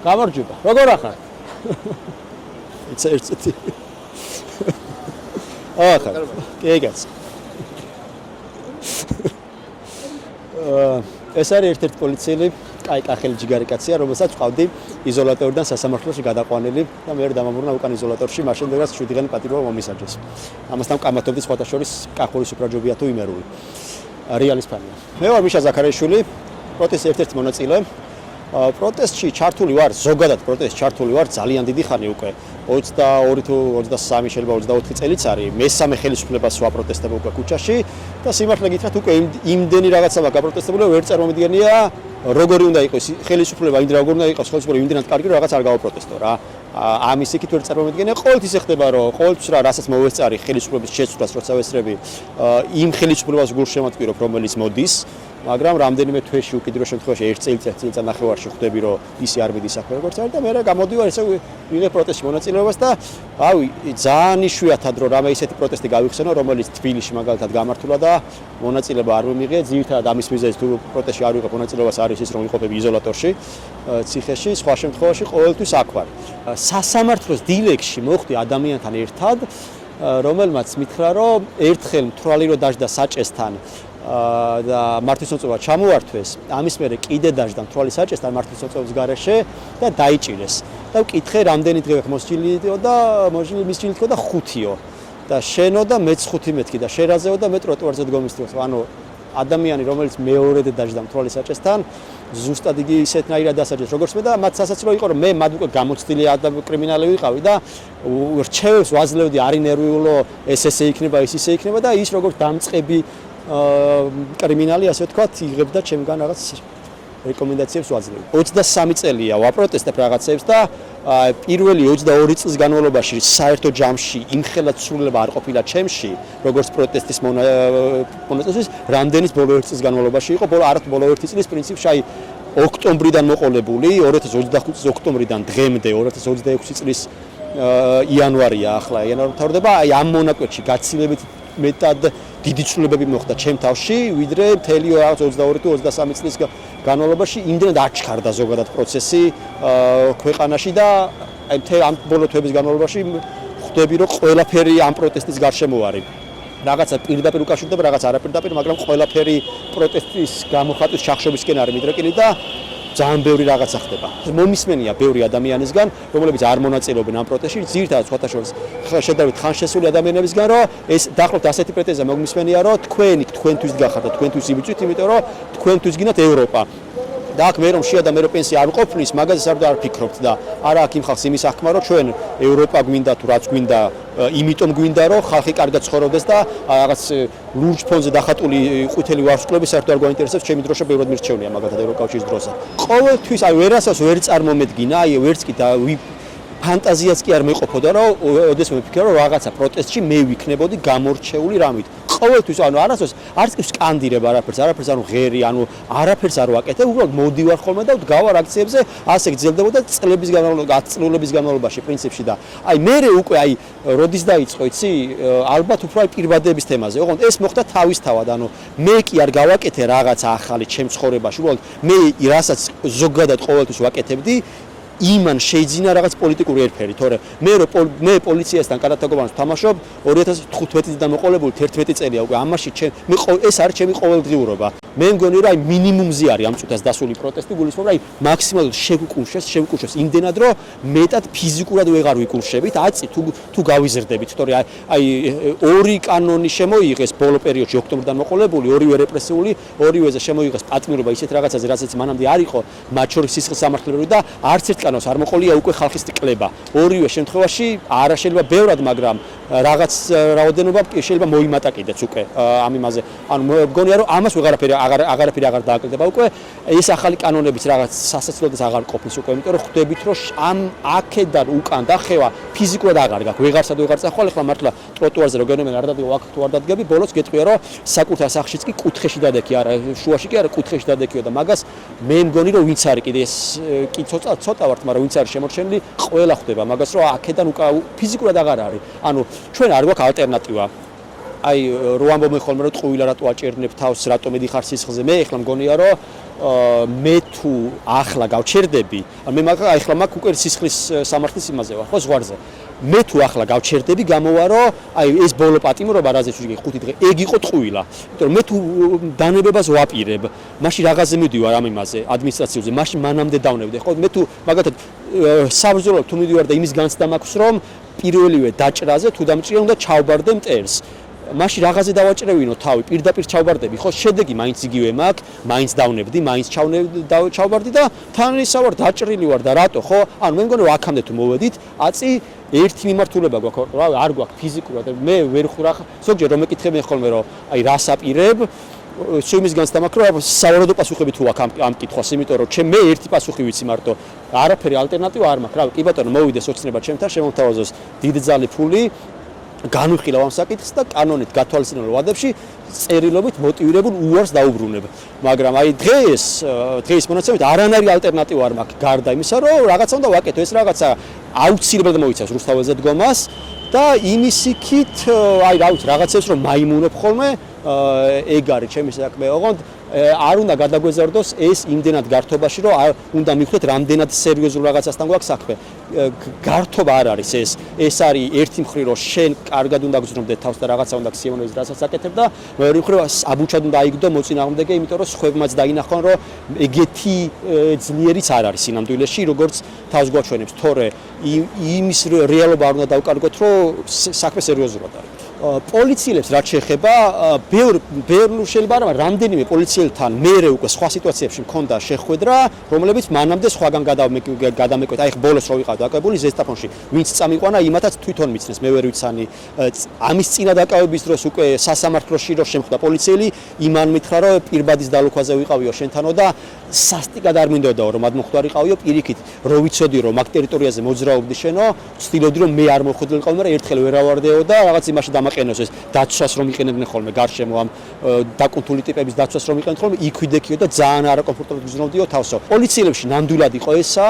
გამარჯობა. როგორ ახარ? It's ახარ. კეგაც. ეს არის ერთ-ერთი პოლიციელი, კახელი ჯიგარი კაცია, რომელსაც ყავდი იზოლატორიდან სასამართლოში გადაყვანილი და მე დამამურნა უკან იზოლატორში, მაშინ დაგაც 7 დღიანი პატიმრობა მომისაჯეს. ამასთან კამათობდი სხვათა შორის კახურის უბრაჯობია თუ იმერული. რეალის ფანია. მე ვარ მიშა ზაქარიაშვილი, პროტესტის ერთ-ერთი მონაწილე. პროტესტში ჩართული ვარ, ზოგადად პროტესტში ჩართული ვარ ძალიან დიდი ხანი უკვე. 22 თუ 23 შეიძლება 24 წელიც არის. მესამე ხელისუფლებას ვაპროტესტებ უკვე ქუჩაში და სიმართლე გითხრათ უკვე იმდენი რაღაცა გაპროტესტებული ვერ წარმომიდგენია როგორი უნდა იყოს ხელისუფლება, როგორი უნდა იყოს ხელისუფლება იმდენად კარგი რომ რაღაც არ გავაპროტესტო რა. ამის იქით ვერ წარმომიდგენია ყოველთვის ეხდება რომ ყოველთვის რასაც მოვესწარი ხელისუფლების შეცვლას როცა ვესწრები იმ ხელისუფლებას გულშემატკივრობ რომელიც მოდის მაგრამ რამდენიმე თვეში უკიდრო შემთხვევაში ერთ წელიწად ნახევარში ხვდები რომ ისი არ მიდის საქმე როგორც არის და მე გამოდივარ ესე ვიღებ პროტესტში მონაწილეობას და ავი ძალიან იშვიათად რომ რამე ისეთი პროტესტი გავიხსენო რომელიც თბილისში მაგალითად გამართულა და მონაწილეობა არ მიმიღე ძირითადად ამის მიზეზი თუ პროტესტში არ ვიღებ მონაწილეობას არის ის რომ ვიყოფები იზოლატორში ციხეში სხვა შემთხვევაში ყოველთვის აქ ვარ სასამართლოს დილეგში მოხვდი ადამიანთან ერთად რომელმაც მითხრა რომ ერთხელ მთვრალი რო დაждდა საჭესთან და მართლმსაჯულება ჩამოართვეს ამის მერე კიდე დაждდა მთვრალი საჭესთან მართლმსაჯულების გარეშე და დაიჭირეს და ვკითხე რამდენი დღე აქვს მოსჯილიდო და მოსჯილიდო და 5-იო და შენო და მეც 5 მეთქი და შერაზეო და მე ტროტუარზე დგომისდროს ანუ ადამიანი რომელიც მეორედ დაждდა მთვრალი საჭესთან ზუსტად იგი ისეთნაირად დასაჯეს როგორც მე და მათ სასაცილო იყო რომ მე მათ უკვე გამოცდილი კრიმინალი ვიყავი და რჩევებს ვაძლევდი არი ნერვიულო ესე იქნება ის ისე იქნება და ის როგორც დამწყები კრიმინალი ასე ვთქვათ იღებდა ჩემგან რაღაც რეკომენდაციებს ვაძლევ. 23 წელია ვაპროტესტებ რაღაცებს და პირველი 22 წლის განმავლობაში საერთო ჯამში იმხელად სრულება არ ყოფილა ჩემში, როგორც პროტესტის მონაწილეობის, რამდენის ბოლო 1 წლის განმავლობაში იყო, ბოლო 1 წლის პრინციპში აი ოქტომბრიდან მოყოლებული, 2025 წლის ოქტომბრიდან დღემდე 2026 წლის იანვარია ახლა, იანვარი მთავრდება, აი ამ მონაკვეთში გაცილებით მეტად დიდი ცვლილებები მოხდა ჩემ თავში, ვიდრე მთელი 22 თუ 23 წლის განმავლობაში იმდენად აჩქარდა ზოგადად პროცესი ქვეყანაში და აი მთელი ამ ბოლო თვეების განმავლობაში ხვდები რომ ყველაფერი ამ პროტესტის გარშემო არის. რაღაცა პირდაპირ უკავშირდება, რაღაც არაპირდაპირ, მაგრამ ყველაფერი პროტესტის გამოხატვის შახშობისკენ არის მიდრეკილი და ძალიან ბევრი რაღაცა ხდება. მომისმენია ბევრი ადამიანისგან, რომლებიც არ მონაწილეობენ ამ პროტესტში, ძირითადად სხვათა შორის შედარებით ხანშესული ადამიანებისგან, რომ ეს დაახლოებით ასეთი პრეტენზია მომისმენია, რომ თქვენთვის გახართ და თქვენთვის იბიჭვით, იმიტომ რომ თქვენთვის გინდათ ევროპა. და აქ მე რომ შეადა მე რომ პენსია არ მყოფნის, მაგაზე არ ვფიქრობთ და არა აქ იმ ხალხს იმის აღქმა, რომ ჩვენ ევროპა გვინდა თუ რაც გვინდა, იმიტომ გვინდა რომ ხალხი კარგად ცხოვრობდეს და რაღაც ლურჯ ფონზე დახატული ყვითელი ვარსკვლები საერთოდ არ გვაინტერესებს, ჩემი დროშა ბევრად მირჩევნია მაგალითად ევროკავშირის დროზე. ყოველთვის აი ვერასას ვერ წარმომედგინა, აი ვერც კი და ფანტაზიაც კი არ მეყოფოდა რომ ოდესმე ვფიქრე რომ რაღაცა პროტესტში მე ვიქნებოდი გამორჩეული რამით. ყოველთვის ანუ არასდროს არც კი სკანდირებ არაფერს ანუ ღერი ანუ არაფერს არ ვაკეთებ უბრალოდ მოდივარ ხოლმე და ვდგავარ აქციებზე ასე გრძელდებოდა წლების განმავლობაში პრინციპში და აი მე უკვე აი როდის დაიწყო იცი ალბათ უფრო აი პირბადების თემაზე ოღონდ ეს მოხდა თავისთავად ანუ მე კი არ გავაკეთე რაღაცა ახალი ჩემ ცხოვრებაში უბრალოდ მე რასაც ზოგადად ყოველთვის ვაკეთებდი იმან შეიძინა რაღაც პოლიტიკური ერფერი, თორე მე პოლიციასთან კანათაგობანს ვთამაშობ 2015 წლიდან მოყოლებული 11 წელია უკვე ამაში ეს არის ჩემი ყოველდღიურობა. მე მგონი რომ აი მინიმუმზე არის ამ წუთას დასული პროტესტი, გულისხმობ რომ აი მაქსიმალურად შევკურშეს იმდენად რომ მეტად ფიზიკურად ვეღარ ვიკურშებით, აწი თუ გავიზრდებით, თორე აი ორი კანონი შემოიღეს ბოლო პერიოდში ოქტომბრიდან მოყოლებული, ორივე რეპრესიული, ორივეზე შემოიღეს პატიმრობა ისეთ რაღაცაზე, რასაც მანამდე არ იყო, მათ შორის სისხლის სამართლებრივი და არც ერთ კანონს არ მოყოლია უკვე ხალხის კლება. ორივე შემთხვევაში არა შეიძლება ბევრად, მაგრამ რაღაც რაოდენობა შეიძლება მოიმატაკიდეთ უკვე ამ იმაზე. ანუ მგონია რომ ამას აღარაფერი აღარ დააკეთება უკვე ეს ახალი კანონებიც რაღაც სასაცილოდეს აღარ ყოფნის უკვე, იმიტომ რომ ხვდებით რომ ამ აქედან უკან დახევა ფიზიკურად აღარ გაქვს. ვეღარსად ვეღარ წახვალ, ახლა მართლა ტროტუარზე რო გენომენ არ დადგება, აქ თუ არ დადგები, ბოლოს გეტყვია რომ საკუთარ სახლშიც კი კუთხეში დადექი, არა შუაში კი არა კუთხეში დადექიო და მაგას მე მგონი რომ ვინც არის კიდე ეს კი ცოტა ვართ, მაგრამ ვინც არის შემორჩენილი, ყველა ხვდება მაგას რომ აქედან უკან ფიზიკურად აღარ არის. ანუ ჩვენ არ გვაქვს ალტერნატივა. აი რო ამბობენ ხოლმე რომ ტყუილა რატო აჭერნებ თავს, რატო მედიხარ სისხლზე, მე ახლა მგონია რომ მე თუ ახლა გავჩერდები, მე ახლა მაგ უკვე სისხლის სამართლის იმაზე ვარ, ხო ზღვარზე. მე თუ ახლა გავჩერდები, გამოვარო, აი ეს ბოლო პატიმრობა, რაზეც ვიგი 5 დღე, ეგ იყო ტყუილა. იმიტომ რომ მე თუ დანებებას ვაპირებ, მაშინ რაღაცზე მივდივარ ამ იმაზე, ადმინისტრაციულზე, მაშინ მანამდე დავნებდი, ხო? მე თუ მაგათად საბრძოლოდ თუ მივდივარ და იმის განცდა მაქვს, რომ პირველივე დაჭრაზე თუ დამჭრია უნდა ჩავბარდე მტერს. მაშინ რაღაცზე დავაჭრევინო თავი, პირდაპირ ჩავბარდები, ხო, შედეგი მაინც იგივე მაქვს, მაინც დავნებდი, მაინც ჩავბარდი და თან ისა ვარ დაჭრილი ვარ და რატო, ხო? ანუ მე მგონი რომ აქამდე თუ მოვედით, აწი ერთი მიმართულება გვაქვს, რა, არ გვაქვს ფიზიკურად. მე ვერ ხურა, ზოგჯერ რომ მეკითხებიან ხოლმე რომ აი რას აპირებ, სულ იმის განცდა მაქვს, რომ სავარაუდო პასუხები თუ აქვს ამ კითხვას, იმიტომ რომ მე ერთი პასუხი ვიცი მარტო, არაფერი ალტერნატივა არ მაქვს, რა, კი ბატონო, მოვიდეს ოცნება ჩემთან, შემომთავაზოს დიდი ძალი ფული განვიხილავ ამ საკითხს და კანონით გათვალისწინებულ ვადებში წერილობით მოტივირებულ უარს დაუბრუნებ. მაგრამ აი დღეს მონაცემებით არანაირი ალტერნატივა არ მაქვს გარდა იმისა, რომ რაღაცა უნდა ვაკეთო, ეს რაღაცა აუცილებლად მოიცავს რუსთაველზე დგომას და იმის იქით, აი რა ვიცი, რაღაცებს რომ მაიმუნებ ხოლმე, ეგ არის ჩემი საქმე, ოღონდ არ უნდა გადაგვეზარდოს ეს იმდენად გართობაში, რომ უნდა მივხვდეთ რამდენად სერიოზულ რაღაცასთან გვაქვს საქმე. გართობა არ არის ეს არის ერთი მხრივ რომ შენ კარგად უნდა გძნობდე თავს და რაღაცა უნდა გსიამოვნებდეს რასაც აკეთებ და მეორე მხრივ აბუჩად უნდა აიგდო მოწინააღმდეგე, იმიტომ რომ სხვებმაც დაინახონ რომ ეგეთი ძლიერიც არ არის სინამდვილეში, როგორც თავს გვაჩვენებს, თორე იმის რეალობა არ უნდა დავკარგოთ, რომ საქმე სერიოზულად არის. პოლიციელებს რაც შეეხება, ბევრი შეიძლება არა, რამდენიმე პოლიციელთან მერე უკვე სხვა სიტუაციებში მქონდა შეხვედრა, რომლებიც მანამდე სხვაგან გადამეკვეთ. აი ბოლოს რო ვიყავ დაკავებული ზესტაფონში, ვინც წამიყვანა, იმათაც თვითონ მიცნეს, მე ვერ ვიცანი. ამის წინა დაკავების დროს უკვე სასამართლოში რო შემხვდა პოლიციელი, იმან მითხრა, რომ პირბადის დალუქვაზე ვიყავიო შენთანო და სასტიკად არ მინდოდაო რომ ადმოხვდარიყავიო პირიქით, რო ვიცოდი რომ მაგ ტერიტორიაზე მოძრაობდი შენო, ვცდილობდი რომ მე არ მოხვედრილიყავ, მაგრამ ერთხელ ვერავარდეო და რაღაც იმაში დამაყენოს ეს დაცვას რომ იყენებდნენ ხოლმე გარშემო ამ დაკუნთული ტიპების დაცვას რომ იყენებდნენ ხოლმე, იქვიდექიო და ძალიან არაკომფორტულად გრძნობდიო თავსო. პოლიციელებში ნამდვილად იყო ესა,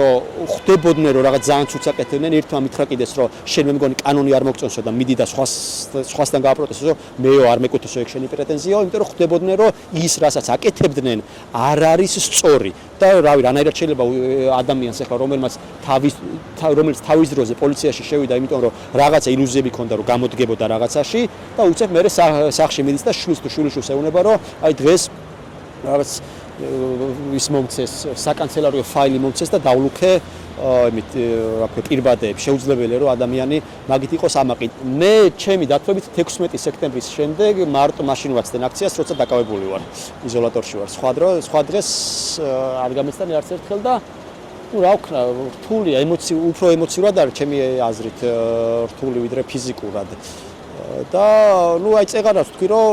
რომ ხდებოდნენ რომ რაღაც ძალიან ცუდს აკეთებდნენ, ერთმა მითხრა კიდეს რომ შენ მე მგონი კანონი არ მოგწონსო და მიდი და სხვასთან გააპროტესტო, მეო არ მეკუთვნისო ეგ შენი პრეტენზიაო, იმიტომ რომ ხდებოდნენ რომ ის რასაც აკეთებდნენ არ არის სწორი და რავი რანაირად შეიძლება ადამიანს ახლა რომელიც თავის დროზე პოლიციაში შევიდა, იმიტომ რომ რაღაცა ილუზიები ჰქონდა რომ გამოდგებოდა რაღაცაში და უცებ მე სახში მიდის და შვილს თუ შვილიშვილს ეუბნება რომ აი დღეს რაღაც ის მომცეს საკანცელარიო ფაილი მომცეს და დავლუქე იმით რა ქვია პირბადეებს შეუძლებელია რომ ადამიანი მაგით იყოს ამაყით. მე ჩემი დათვლებით 16 სექტემბრის შემდეგ მარტო მაშინ ვაცდენ აქციას, როცა დაკავებული ვარ, იზოლატორში ვარ. სხვა დღეს არ გამეცდანი არც ერთხელ და ну რა ვქნა, რთულია, უფრო ემოციურად არის ჩემი აზრით რთული ვიდრე ფიზიკურად. და ну აი წეღარას ვთქვი რომ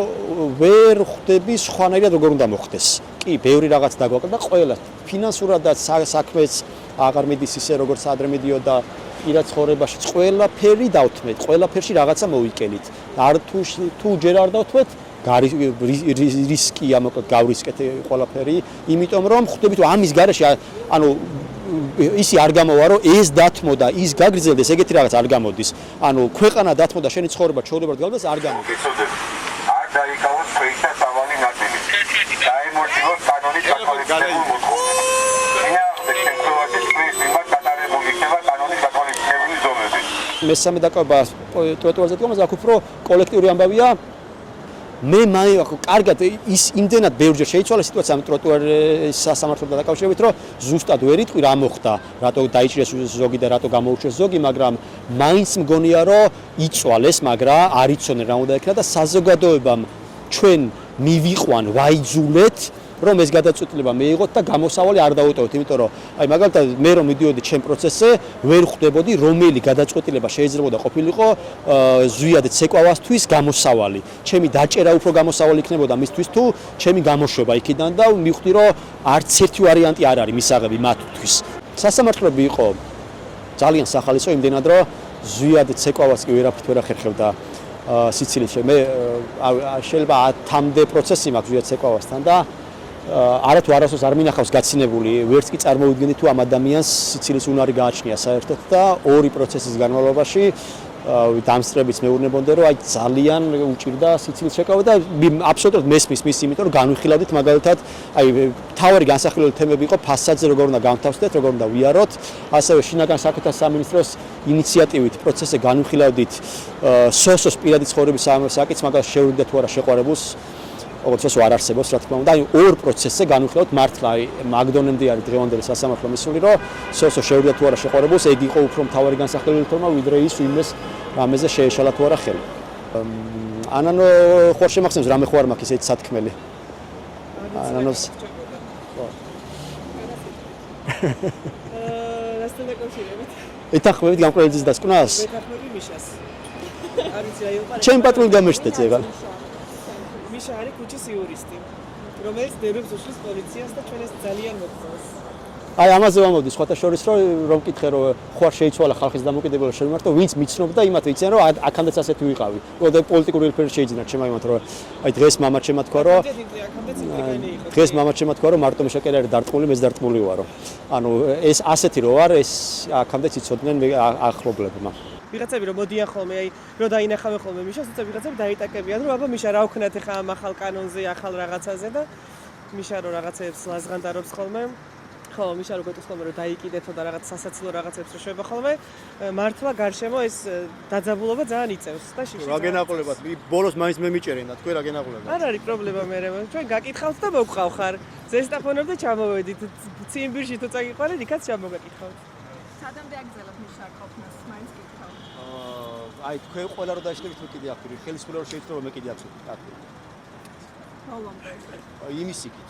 ვერ ხვდები სხვანაირად როგორ უნდა მოხდეს. კი, ბევრი რაღაც დაგვაკლდა ყველა ფინანსურადაც საქმეც აღარ მიდის ისე როგორც ადრე მიდიოდა პირად ცხოვრებაში, ყველაფერი დავთმეთ, ყველაფერში რაღაცა მოვიკელით. არ თუ ჯერ არ დავთმეთ, რისკი ამოკლედ გავრისკეთ ყველაფერი, იმიტომ რომ ხვდებით რომ ამის გარეშე ანუ ისი არ გამოვა რომ ეს დათმო და ის გაგრძელდეს, ეგეთი რაღაც არ გამოდის. ანუ ქვეყანა დათმო და შენი ცხოვრება ჩაოლებად გავდეს არ გამოდის. არ დაიკავოს პროექტა სავალი ნაწილი. დაემორჩილოს კანონის გათვალისწინებულ მოთხოვნებს. მესამე დაკავება ტროტუარზე დგომაზე აქ უფრო კოლექტიური ამბავია. მე კარგად ის იმდენად ბევრჯერ შეიცვალა სიტუაცია ამ ტროტუარის სასამართლოთან დაკავშირებით, რომ ზუსტად ვერ იტყვი რა მოხდა, რატო დაიჭრეს ზოგი და რატო გამოუჩეს ზოგი, მაგრამ მაინც მგონია რომ იცვალეს, მაგრამ არ იცოდნენ რა უნდა ეკნა და საზოგადოებამ ჩვენ მივიყვან ვაიძულეთ რომ ეს გადაწყვეტილება მეიღოთ და გამოსავალი არ დავუტოვოთ, იმიტომ რომ აი მაგალითად მე რომ მიდიოდი ჩემ პროცესზე, ვერ ხვდებოდი რომელი გადაწყვეტილება შეიძლებოდა ყოფილიყო ზვიად ცეკვავასთვის გამოსავალი. ჩემი დაჭერა უფრო გამოსავალი იქნებოდა მისთვის თუ ჩემი გამოშვება იქიდან და მივხვდი რომ არც ერთი ვარიანტი არ არის მისაღები მათთვის. სასამართლოები იყო ძალიან სახალისო იმდენად რომ ზვიად ცეკვავას კი ვერაფრით ვერ ახერხებდა სიცილიაში. მე შეიძლება 10-მდე პროცესი მაქვს ზვიად ცეკვავასთან და არათუ არასდროს არ მინახავს გაცინებული, ვერც კი წარმოვიდგენდი თუ ამ ადამიანს სიცილის უნარი გააჩნია საერთოდ და ორი პროცესის განმავლობაში დამსწრებით მეუბნებოდე რომ აი ძალიან უჭირდა სიცილის შეკავა და აბსოლუტურად მესმის მის იმიტომ რომ განვიხილავდით მაგალითად აი თავარი განსახილველი თემები იყო ფასადზე როგორ უნდა განთავსდეთ, როგორ უნდა ვიაროთ, ასევე შინაგან საქმეთა სამინისტროს ინიციატივით პროცესზე განვიხილავდით სოსოს პირადი ცხოვრების საკითხს, მაგალითად შეურიგდა თუ არა შეყვარებულს როგორც ეს არ არსებობს რა თქმა უნდა, აი ორ პროცესზე განვიხილავთ მართლა აი მაგდონემდე არის დღევანდელი სასამართლო მისული, რომ სოსო შეურიგდა თუ არა შეყვარებულს, ეგ იყო უფრო მთავარი განსახილველი თემა, ვიდრე ის ვინმეს რამეზე შეეშალა თუ არა ხელი. ანანო ხوار შემახსენს რამე ხوار მაქვს ესეთი სათქმელი. ანანოს რასთან დაკავშირებით? ეთანხმებით გამყრელის დასკვნას? ვეთანხმები მიშას. არის რა იყო? ჩემ პატრულს გამეშტეთ ეგ. მიშა არის ქუჩის იურისტი, რომელიც დერებს უშლის პოლიციას და ჩვენ ეს ძალიან მოგწონს. აი ამაზე ვამბობდი სხვათა შორის რომ მკითხე რომ ხوار შეიცვალა ხალხის დამოკიდებულება შემართო ვინც მიცნობდა იმათ ვიციან რომ აქამდეც ასეთი ვიყავი. უბრალოდ პოლიტიკური ელფერი შეიძლება ჩემ იმათ რომ აი დღეს მამაც შემა თქვა რომ დღეს მამაც შემა თქვა რომ მარტო მიშაკერი არის დარტყმული, მეც დარტყმული ვარო. ანუ ეს ასეთი რო არ ეს აქამდეც იცოდნენ ახლობლებმა. ვიღაცები რომ მოდიან ხოლმე, აი რომ დაინახავენ ხოლმე მიშას, თუმცა ვიღაცები დაიტაკებიან რომ აბა მიშა რა ვქნათ ახლა ამ ახალ კანონზე, ახალ რაღაცაზე და მიშა რომ რაღაცებს ლაზღანდარობს ხოლმე. ხო, მიშა რო გეტყვის ხოლმე რომ დაიკიდეთო და რაღაც სასაცილო რაღაცებს რო შვება ხოლმე, მართლა გარშემო ეს დაძაბულობა ძალიან იწევს და შიში. რა გენაყოლებათ? ბოლოს მაინც მე მიჭერენ და თქვენ რა გენაყოლებათ? არ არის პრობლემა მე. ჩვენ გაკითხავთ და მოგყავ ხარ. ზესტაფონებ და ჩამოვედით. ციმბირში თუ წაგიყვანეთ, იქაც ჩამოგაკითხავთ. სადამდე აგზელებ მიშა ყოფნას, მაინც გითხავ. აი თქვენ ყველა რო დაიშლებით მე კიდე აფირი, ხელისუფლება რო შეიძლება რომ მე კიდე აცოდით. ბოლომდე. იმის იქით.